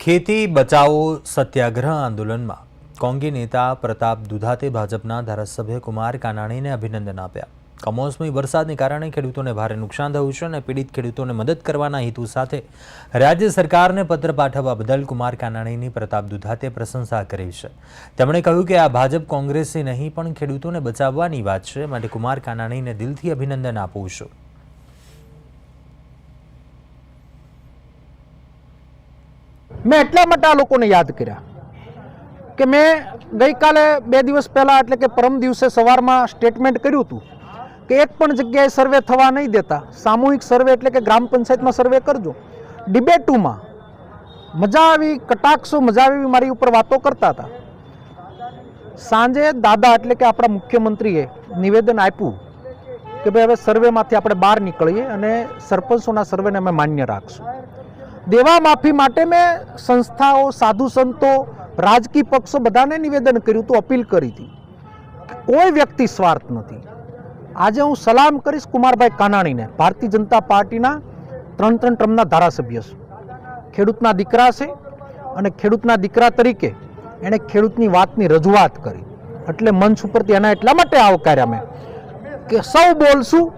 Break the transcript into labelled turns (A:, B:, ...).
A: ખેતી બચાવો સત્યાગ્રહ આંદોલનમાં કોંગી નેતા પ્રતાપ દુધાતે ભાજપના ધારાસભ્ય કુમાર કાનાણીને અભિનંદન આપ્યા। કમોસમી વરસાદને કારણે ખેડૂતોને ભારે નુકસાન થયું છે અને પીડિત ખેડૂતોને મદદ કરવાના હેતુ સાથે રાજ્ય સરકારને પત્ર પાઠવવા બદલ કુમાર કાનાણીની પ્રતાપ દુધાતે પ્રશંસા કરી છે। તેમણે કહ્યું કે આ ભાજપ કોંગ્રેસથી નહીં પણ ખેડૂતોને બચાવવાની વાત છે, માટે કુમાર કાનાણીને દિલથી અભિનંદન આપું છું।
B: मैं એટલા માટે આ લોકોને યાદ કર્યા કે મેં ગઈકાલે 2 દિવસ પહેલાં એટલે કે પરમ દિવસે સવારમાં સ્ટેટમેન્ટ કર્યું હતું કે એક પણ જગ્યાએ સર્વે થવા નહીં દેતા, સામૂહિક સર્વે એટલે કે ગ્રામ પંચાયતમાં સર્વે કરજો। ડિબેટમાં મજા આવી, કટાક્ષો મજા આવી મારી ઉપર વાતો કરતા હતા। સાંજે દાદા એટલે કે આપણા મુખ્યમંત્રીએ નિવેદન આપ્યું કે ભાઈ હવે સર્વેમાંથી આપણે બહાર નીકળીએ અને સરપંચોના સર્વેને અમે માન્ય રાખશું। દેવા માફી માટે મેં સંસ્થાઓ, સાધુ સંતો, રાજકીય પક્ષો બધાને નિવેદન કર્યું હતું, અપીલ કરી હતી। કોઈ વ્યક્તિ સ્વાર્થ નથી। આજે હું સલામ કરીશ કુમારભાઈ કાનાણીને, ભારતીય જનતા પાર્ટીના 3 ટર્મના ધારાસભ્ય છે, ખેડૂતના દીકરા છે અને ખેડૂતના દીકરા તરીકે એણે ખેડૂતની વાતની રજૂઆત કરી, એટલે મંચ ઉપરથી એના એટલા માટે આવકાર્યા મેં કે સૌ બોલશું